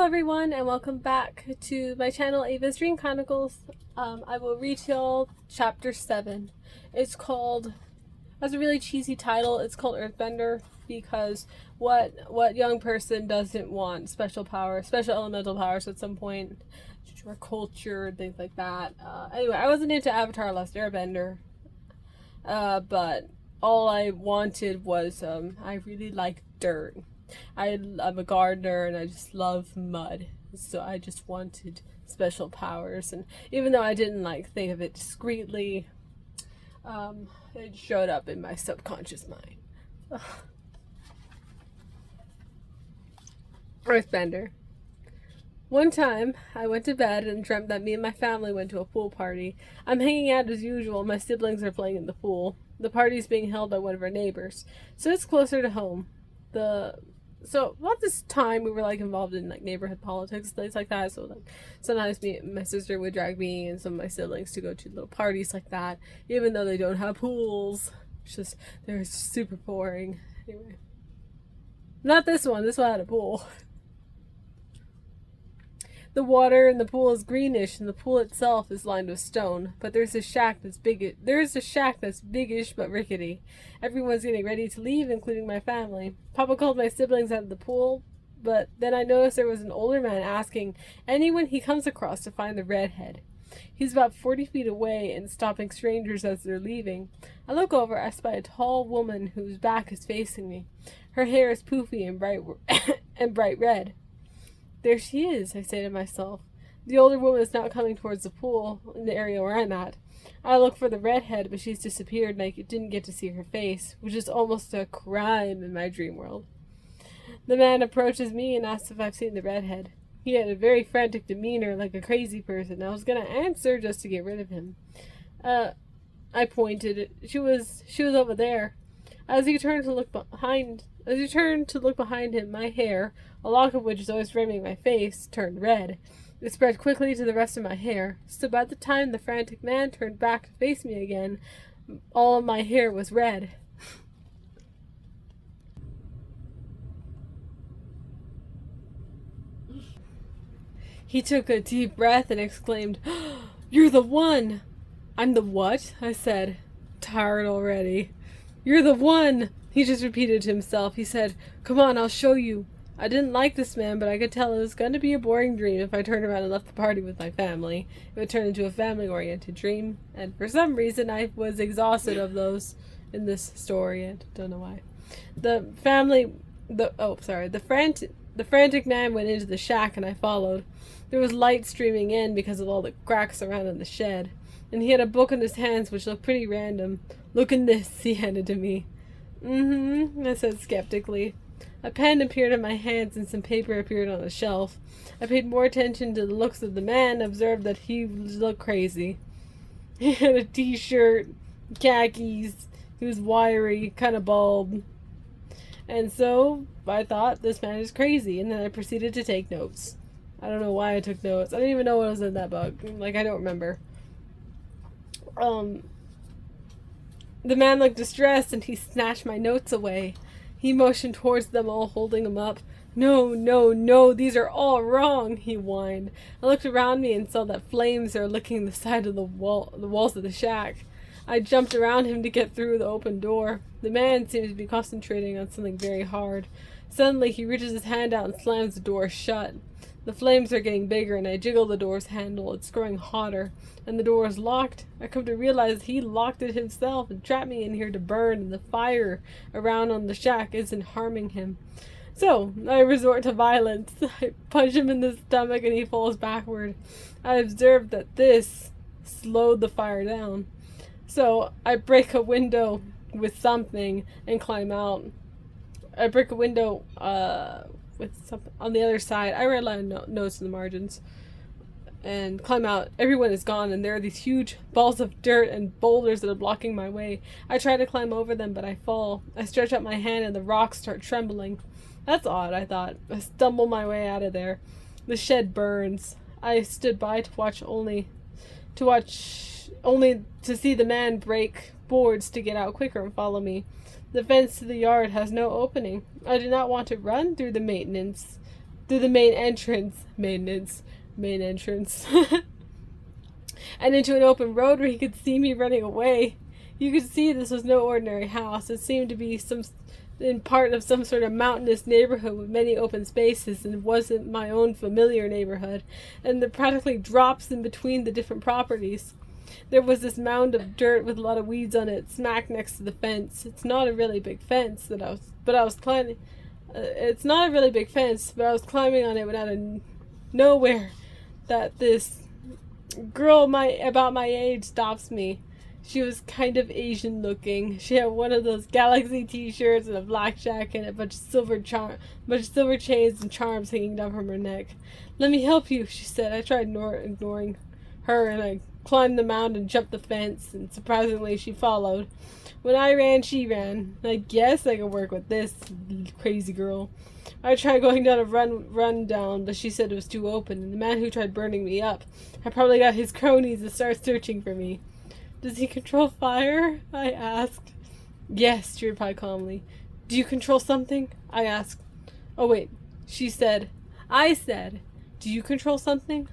Hello everyone and welcome back to my channel Ava's Dream Chronicles. I will read to y'all chapter 7. It's called, has a really cheesy title, it's called Earthbender because what young person doesn't want special powers, special elemental powers at some point, or culture, things like that. Anyway, I wasn't into Avatar Last Airbender, but all I wanted was, I really like dirt. I'm a gardener and I just love mud, so I just wanted special powers, and even though I didn't think of it discreetly, it showed up in my subconscious mind. Ugh. Earthbender. One time, I went to bed and dreamt that me and my family went to a pool party. I'm hanging out as usual, my siblings are playing in the pool. The party's being held by one of our neighbors, so it's closer to home. So about this time we were involved in neighborhood politics, things like that. So sometimes my sister would drag me and some of my siblings to go to little parties like that, even though they don't have pools. It's just they're super boring. Anyway, not this one. This one had a pool. The water in the pool is greenish, and the pool itself is lined with stone. But there's a shack that's big. There's a shack that's biggish but rickety. Everyone's getting ready to leave, including my family. Papa called my siblings out of the pool, but then I noticed there was an older man asking anyone he comes across to find the redhead. He's about 40 feet away and stopping strangers as they're leaving. I look over, I spy a tall woman whose back is facing me. Her hair is poofy and bright red. There she is, I say to myself. The older woman is not coming towards the pool in the area where I'm at. I look for the redhead, but she's disappeared and I didn't get to see her face, which is almost a crime in my dream world. The man approaches me and asks if I've seen the redhead. He had a very frantic demeanor, like a crazy person. I was going to answer just to get rid of him. I pointed. She was over there. As he turned to look behind him, my hair, a lock of which is always framing my face, turned red. It spread quickly to the rest of my hair, so by the time the frantic man turned back to face me again, all of my hair was red. He took a deep breath and exclaimed, "You're the one!" "I'm the what?" I said, tired already. "You're the one!" He just repeated to himself. He said, "Come on, I'll show you." I didn't like this man, but I could tell it was going to be a boring dream if I turned around and left the party with my family. It would turn into a family-oriented dream, and for some reason I was exhausted of those in this story. I don't know why. The frantic man went into the shack and I followed. There was light streaming in because of all the cracks around in the shed, and he had a book in his hands which looked pretty random. "Look in this," he handed to me. I said skeptically. A pen appeared in my hands and some paper appeared on a shelf. I paid more attention to the looks of the man and observed that he looked crazy. He had a t-shirt, khakis, he was wiry, kind of bald. And so I thought, this man is crazy, and then I proceeded to take notes. I don't know why I took notes. I don't even know what was in that book. I don't remember. The man looked distressed and he snatched my notes away. He motioned towards them all, holding them up. "No, no, no, these are all wrong," he whined. I looked around me and saw that flames are licking the side of the walls of the shack. I jumped around him to get through the open door. The man seemed to be concentrating on something very hard. Suddenly he reaches his hand out and slams the door shut. The flames are getting bigger and I jiggle the door's handle. It's growing hotter, and the door is locked. I come to realize he locked it himself and trapped me in here to burn, and the fire around on the shack isn't harming him. So I resort to violence. I punch him in the stomach and he falls backward. I observed that this slowed the fire down. So I break a window with something and climb out. I break a window with something on the other side. I read a lot of notes in the margins. And climb out. Everyone is gone, and there are these huge balls of dirt and boulders that are blocking my way. I try to climb over them, but I fall. I stretch out my hand, and the rocks start trembling. That's odd, I thought. I stumble my way out of there. The shed burns. I stood by to watch only to see the man break boards to get out quicker and follow me. The fence to the yard has no opening. I do not want to run through the maintenance through the main entrance, main entrance, and into an open road where he could see me running away. You could see this was no ordinary house. It seemed to be in part of some sort of mountainous neighborhood with many open spaces, and wasn't my own familiar neighborhood, and there practically drops in between the different properties. There was this mound of dirt with a lot of weeds on it, smack next to the fence. It's not a really big fence but I was climbing. It's not a really big fence, but I was climbing on it when out of nowhere, that this girl about my age stops me. She was kind of Asian looking. She had one of those Galaxy t-shirts and a black jacket and a bunch of silver chains and charms hanging down from her neck. "Let me help you," she said. I tried ignoring her, and I climbed the mound and jumped the fence, and surprisingly she followed. When I ran, she ran. I guess I could work with this crazy girl. I tried going down a run down, but she said it was too open, and the man who tried burning me up had probably got his cronies to start searching for me. "Does he control fire?" I asked. "Yes," she replied calmly. "Do you control something?" I asked. "Oh, wait," she said. I said, "Do you control something?"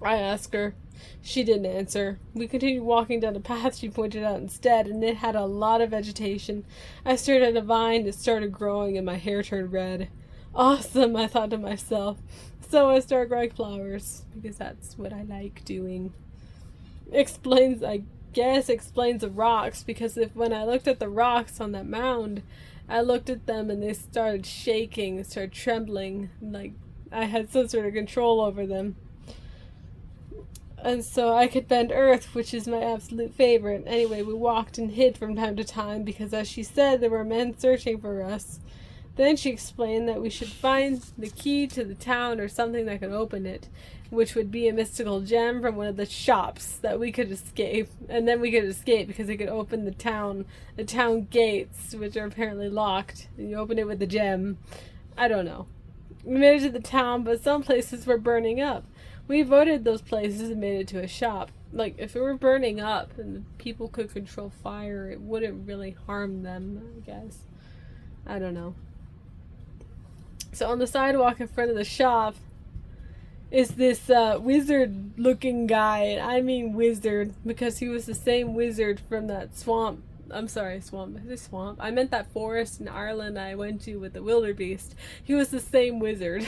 I asked her. She didn't answer. We continued walking down the path she pointed out instead, and it had a lot of vegetation. I stared at a vine that started growing, and my hair turned red. Awesome, I thought to myself. So I started growing flowers, because that's what I like doing. Explains the rocks, because when I looked at the rocks on that mound, I looked at them and they started shaking, started trembling, like I had some sort of control over them. And so I could bend earth, which is my absolute favorite. Anyway, we walked and hid from time to time because, as she said, there were men searching for us. Then she explained that we should find the key to the town or something that could open it, which would be a mystical gem from one of the shops that we could escape. And then we could escape because it could open the town gates, which are apparently locked. And you open it with the gem. I don't know. We made it to the town, but some places were burning up. We avoided those places and made it to a shop. Like, if it were burning up and the people could control fire, it wouldn't really harm them, I guess. I don't know. So on the sidewalk in front of the shop is this wizard-looking guy. And I mean wizard, because he was the same wizard from that swamp. I'm sorry, swamp. Is it swamp? I meant that forest in Ireland I went to with the wildebeest. He was the same wizard.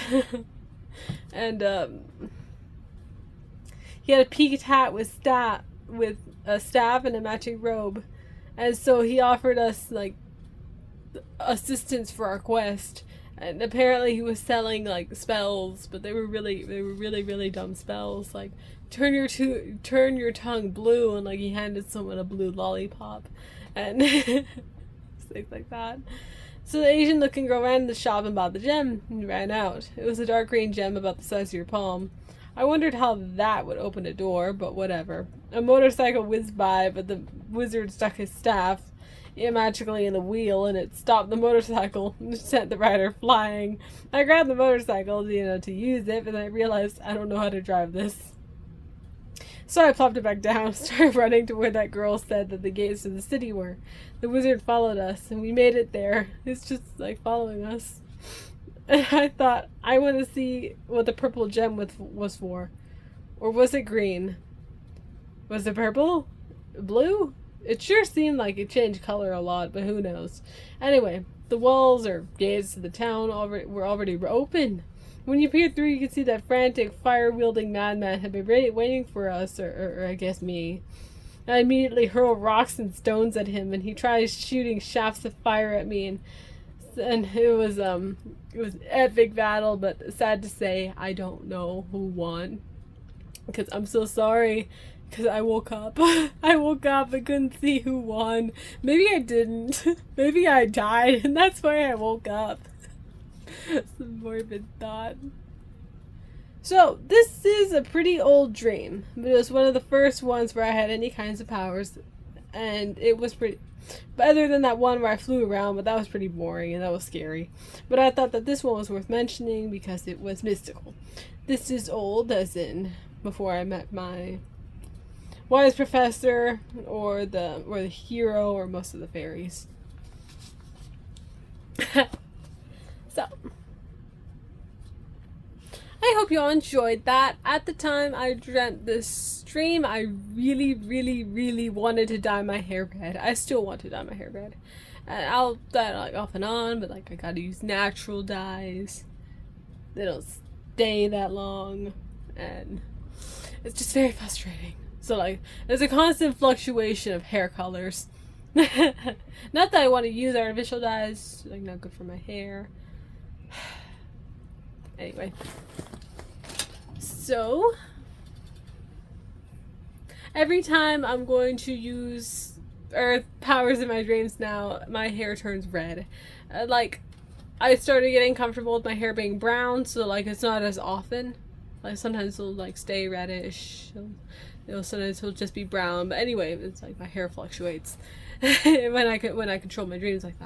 And, he had a peaked hat with a staff and a matching robe. And so he offered us, like, assistance for our quest. And apparently he was selling, like, spells, but they were really dumb spells. Like, turn your tongue blue, and, like, he handed someone a blue lollipop. And things like that. So the Asian-looking girl ran to the shop and bought the gem and ran out. It was a dark green gem about the size of your palm. I wondered how that would open a door, but whatever. A motorcycle whizzed by, but the wizard stuck his staff magically in the wheel, and it stopped the motorcycle and sent the rider flying. I grabbed the motorcycle, to use it, but then I realized I don't know how to drive this. So I plopped it back down and started running to where that girl said that the gates to the city were. The wizard followed us, and we made it there. It's just, like, following us. And I thought, I want to see what the purple gem was for. Or was it green? Was it purple? Blue? It sure seemed like it changed color a lot, but who knows. Anyway, the walls or gates to the town were already open. When you peered through, you could see that frantic, fire-wielding madman had been waiting for us, or I guess me. I immediately hurled rocks and stones at him, and he tried shooting shafts of fire at me, and it was epic battle, but sad to say, I don't know who won. Because I'm so sorry, because I woke up. I woke up and couldn't see who won. Maybe I didn't. Maybe I died, and that's why I woke up. Some morbid thought. So, this is a pretty old dream, but it was one of the first ones where I had any kinds of powers, and it was pretty... But other than that one where I flew around, but that was pretty boring and that was scary. But I thought that this one was worth mentioning because it was mystical. This is old, as in before I met my wise professor or the hero or most of the fairies. So I hope you all enjoyed that. At the time I dreamt this stream, I really, really, really wanted to dye my hair red. I still want to dye my hair red. And I'll dye it like off and on, but like I gotta use natural dyes. They don't stay that long, and it's just very frustrating. So like, there's a constant fluctuation of hair colors. Not that I want to use artificial dyes, like not good for my hair. Anyway. So, every time I'm going to use earth powers in my dreams now, my hair turns red. Like, I started getting comfortable with my hair being brown, so like it's not as often. Like sometimes it'll like stay reddish. Sometimes it'll just be brown. But anyway, it's like my hair fluctuates when I control my dreams like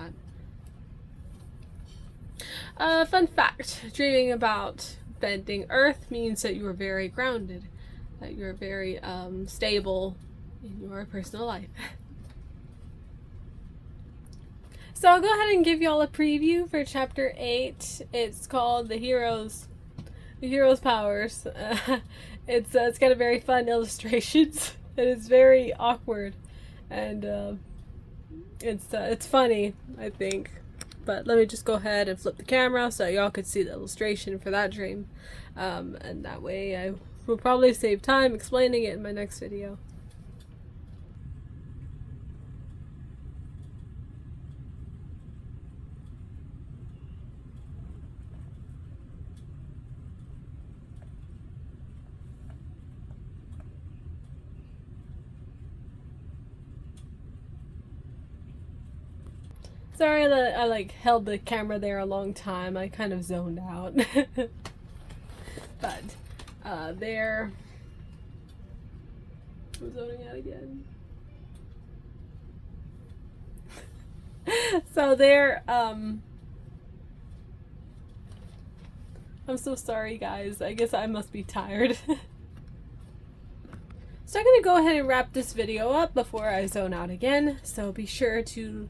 that. Fun fact: dreaming about bending earth means that you are very grounded, that you're very stable in your personal life. So I'll go ahead and give y'all a preview for chapter 8. It's called The Hero's Powers. It's got a very fun illustrations, and it's very awkward, and it's funny, I think. But let me just go ahead and flip the camera so y'all could see the illustration for that dream, and that way I will probably save time explaining it in my next video. Sorry that I like held the camera there a long time. I kind of zoned out. But there, I'm zoning out again. So there, I'm so sorry guys. I guess I must be tired. So I'm going to go ahead and wrap this video up before I zone out again. So be sure to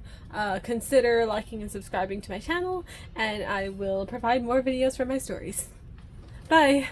consider liking and subscribing to my channel, and I will provide more videos from my stories. Bye!